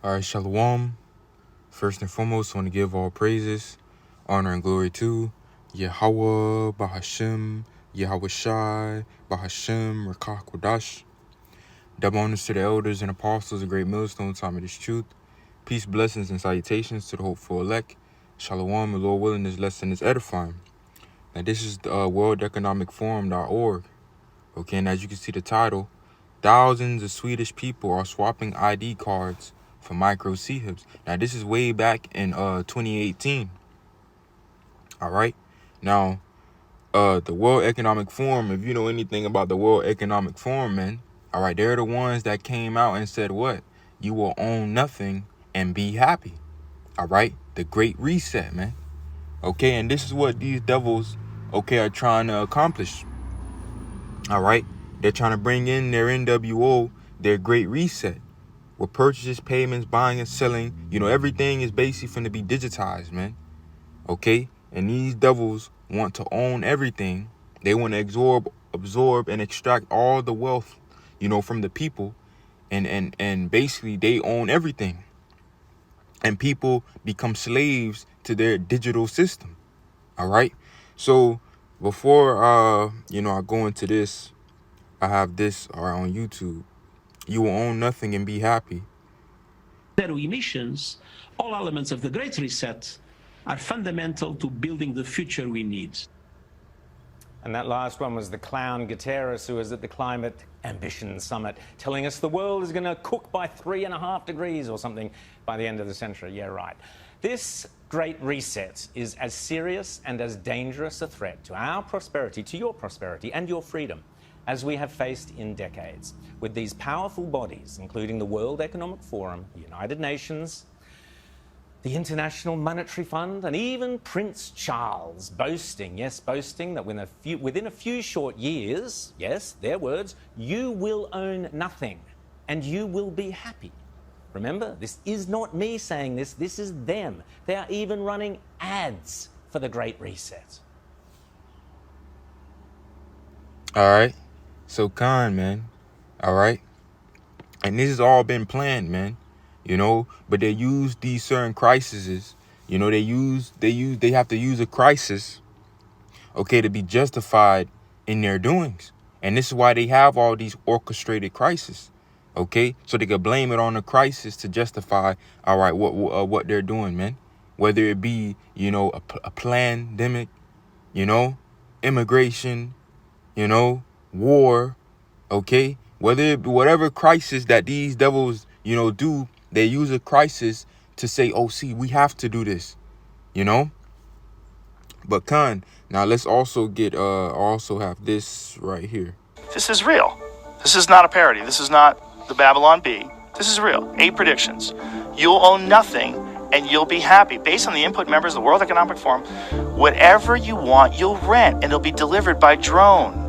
All right, Shalom. First and foremost, I want to give all praises, honor, and glory to Yahweh, Bahashim, Yahweh Shai, Bahashim, Rakah Kodash. Double honors to the elders and apostles of Great Millstone, time of this truth. Peace, blessings, and salutations to the hopeful elect. Shalom, and Lord willing, this lesson is edifying. Now, this is the worldeconomicforum.org. Okay, and as you can see the title, thousands of Swedish people are swapping ID cards for micro CHIPs. Now, this is way back in 2018. All right. Now, the World Economic Forum, if you know anything about the World Economic Forum, man, all right, they're the ones that came out and said what? You will own nothing and be happy. All right. The Great Reset, man. Okay, and this is what these devils, okay, are trying to accomplish. All right. They're trying to bring in their NWO, their Great Reset, with purchases, payments, buying and selling. You know, everything is basically going to be digitized, man. Okay? And these devils want to own everything. They want to absorb and extract all the wealth, you know, from the people. And basically they own everything. And people become slaves to their digital system. All right? So before I go into this, I have this on YouTube. You will own nothing and be happy. Zero emissions, all elements of the Great Reset are fundamental to building the future we need. And that last one was the clown Guterres, who was at the Climate Ambition Summit, telling us the world is going to cook by 3.5 degrees or something by the end of the century. Yeah, right. This Great Reset is as serious and as dangerous a threat to our prosperity, to your prosperity and your freedom, as we have faced in decades, with these powerful bodies, including the World Economic Forum, the United Nations, the International Monetary Fund, and even Prince Charles boasting that within a few short years, yes, their words, you will own nothing and you will be happy. Remember, this is not me saying this, this is them. They are even running ads for the Great Reset. All right. So man. All right. And this has all been planned, man. You know, but they use these certain crises. You know, they have to use a crisis, okay, to be justified in their doings. And this is why they have all these orchestrated crises, okay? So they could blame it on the crisis to justify, all right, what they're doing, man. Whether it be, you know, a pandemic, you know, immigration, you know, war, okay? Whatever crisis that these devils, you know, do, they use a crisis to say, oh, see, we have to do this, you know? But now let's also get, also have this right here. This is real. This is not a parody. This is not the Babylon Bee. This is real. 8 predictions. You'll own nothing and you'll be happy. Based on the input members of the World Economic Forum, whatever you want, you'll rent and it'll be delivered by drone.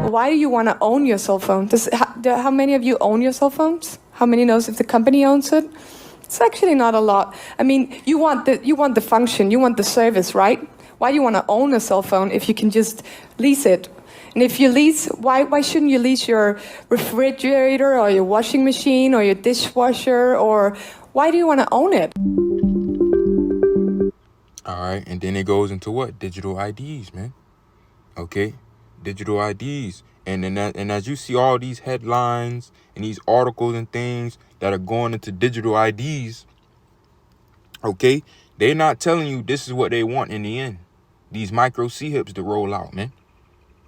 Why do you want to own your cell phone? How many of you own your cell phones? How many knows if the company owns it? It's actually not a lot. I mean, you want the function, you want the service, right? Why do you want to own a cell phone if you can just lease it? And if you lease, why shouldn't you lease your refrigerator or your washing machine or your dishwasher? Or why do you want to own it? All right, and then it goes into what? Digital IDs, man. Okay, digital IDs. And as you see all these headlines and these articles and things that are going into digital IDs, okay, they're not telling you this is what they want in the end. These micro CHIPs to roll out, man.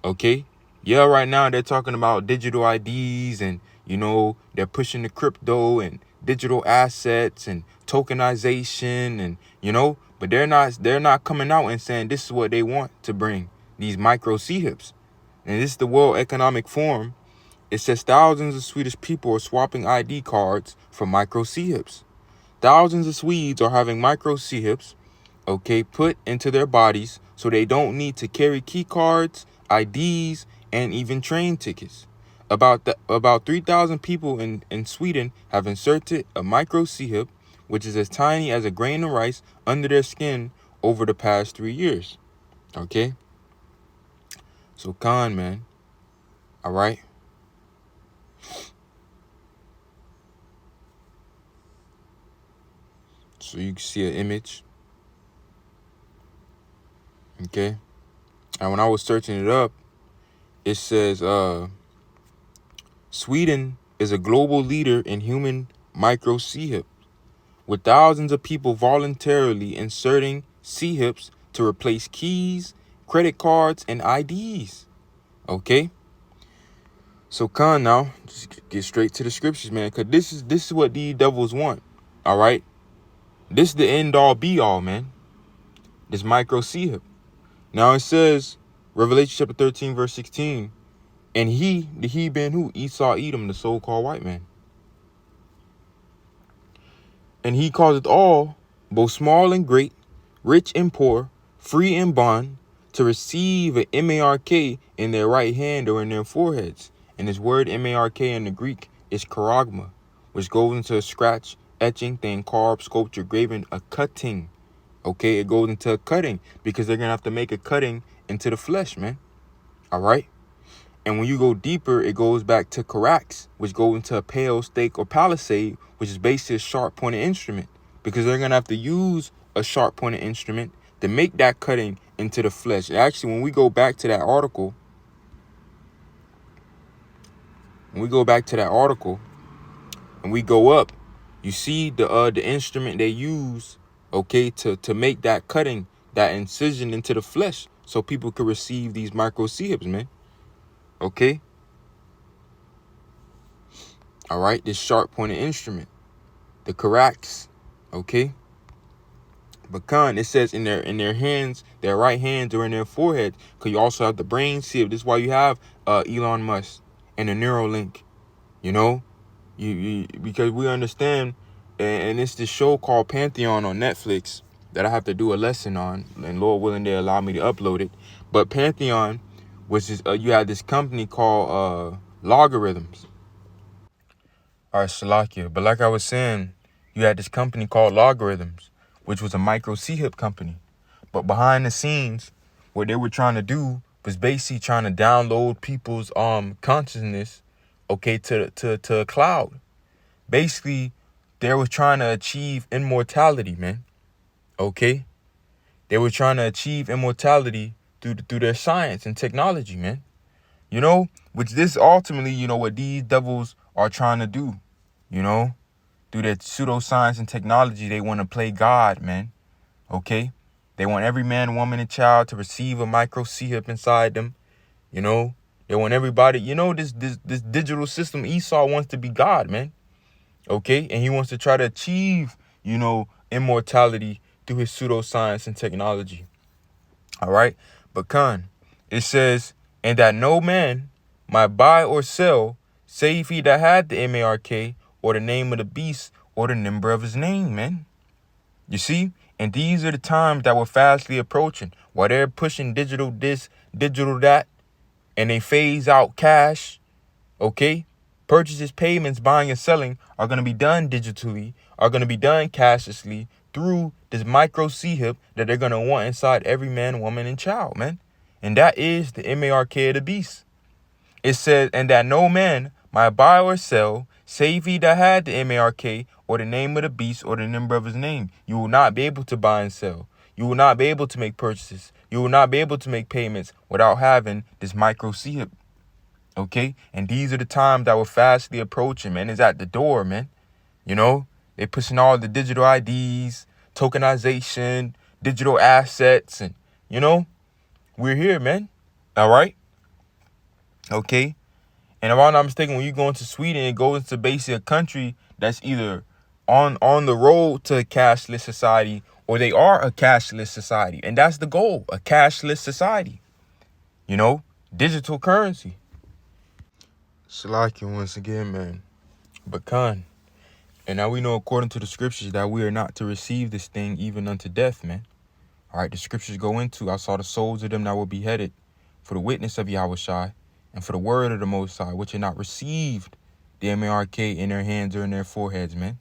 Okay, yeah, right now they're talking about digital IDs and, you know, they're pushing the crypto and digital assets and tokenization and, you know, but they're not coming out and saying this is what they want to bring, these micro CHIPs. And this is the World Economic Forum. It says thousands of Swedish people are swapping ID cards for micro CHIPs. Thousands of Swedes are having micro CHIPs, okay, put into their bodies so they don't need to carry key cards, IDs, and even train tickets. About 3,000 people in Sweden have inserted a micro CHIP which is as tiny as a grain of rice, under their skin over the past 3 years. Okay? So Khan, man. All right? So you can see an image. Okay? And when I was searching it up, it says Sweden is a global leader in human micro C-hip, with thousands of people voluntarily inserting C-hips to replace keys, credit cards, and IDs. Okay? So Khan, now, just get straight to the scriptures, man, because this is what these devils want. All right? This is the end-all, be-all, man. This micro C-hip. Now it says, Revelation chapter 13, verse 16, and he being who? Esau, Edom, the so-called white man. And he causeth all, both small and great, rich and poor, free and bond, to receive a mark in their right hand or in their foreheads. And this word mark in the Greek is charagma, which goes into a scratch, etching, thing, carved, sculpture, graven, a cutting. Okay, it goes into a cutting because they're going to have to make a cutting into the flesh, man. All right? And when you go deeper, it goes back to carax, which goes into a pale, stake, or palisade, which is basically a sharp-pointed instrument, because they're going to have to use a sharp-pointed instrument to make that cutting into the flesh. Actually, when we go back to that article, and we go up, you see the instrument they use, okay, to make that cutting, that incision into the flesh, so people could receive these micro C-hips, man. Okay? All right, this sharp-pointed instrument, the carax, okay? But Khan, it says in their hands, their right hands or in their foreheads, because you also have the brain seal. This is why you have Elon Musk and the Neuralink, you know? You because we understand, and it's this show called Pantheon on Netflix that I have to do a lesson on, and Lord willing, they allow me to upload it. But Pantheon, which is, you had this company called Logarithms. All right, Shalakia. But like I was saying, you had this company called Logarithms, which was a micro C-hip company. But behind the scenes, what they were trying to do was basically trying to download people's consciousness, okay, to a cloud. Basically, they were trying to achieve immortality, man. Okay? They were trying to achieve immortality through their science and technology, man. You know, which this ultimately, you know, what these devils are trying to do, you know, through their pseudoscience and technology. They want to play God, man. Okay? They want every man, woman, and child to receive a micro C-hip inside them. You know, they want everybody, you know, this digital system. Esau wants to be God, man. Okay? And he wants to try to achieve, you know, immortality through his pseudoscience and technology. All right? But Khan, it says, and that no man might buy or sell, save he that had the mark or the name of the beast or the number of his name, man. You see? And these are the times that we're fastly approaching. While they're pushing digital this, digital that, and they phase out cash, okay? Purchases, payments, buying and selling are going to be done digitally, are going to be done cashlessly through this micro C-hip that they're going to want inside every man, woman, and child, man. And that is the mark of the beast. It says, and that no man might buy or sell, save he that had the mark or the name of the beast or the number of his name. You will not be able to buy and sell. You will not be able to make purchases. You will not be able to make payments without having this micro C-hip. Okay? And these are the times that we're fastly approaching, man. It's at the door, man. You know? They're pushing all the digital IDs, tokenization, digital assets, and, you know, we're here, man. All right? Okay? And if I'm not mistaken, when you go into Sweden, it goes into basically a country that's either on the road to a cashless society, or they are a cashless society. And that's the goal, a cashless society. You know, digital currency. Shalakia once again, man. But Khan, and now we know according to the scriptures that we are not to receive this thing even unto death, man. All right, the scriptures go into, I saw the souls of them that were beheaded for the witness of Yahushua and for the word of the Most High, which had not received the mark in their hands or in their foreheads, man.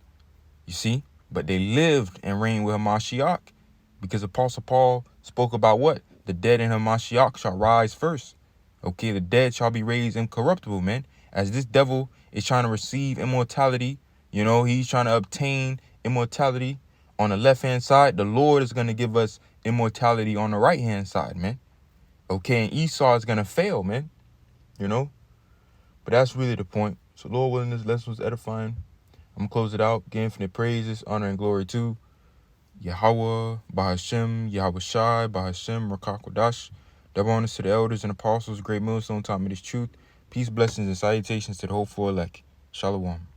You see? but they lived and reigned with Hamashiach, because Apostle Paul spoke about what? The dead in Hamashiach shall rise first. Okay, the dead shall be raised incorruptible, man. As this devil is trying to receive immortality, you know, he's trying to obtain immortality on the left-hand side. The Lord is going to give us immortality on the right-hand side, man. Okay, and Esau is going to fail, man, you know. But that's really the point. So, Lord willing, this lesson was edifying. I'm going to close it out. Give infinite praises, honor, and glory to Yahweh, Bahashem, Yahweh Shai, Bahashem, Rakak Wadash. Double honors to the elders and apostles, great millstone taught me this truth. Peace, blessings, and salutations to the hopeful elect. Shalom.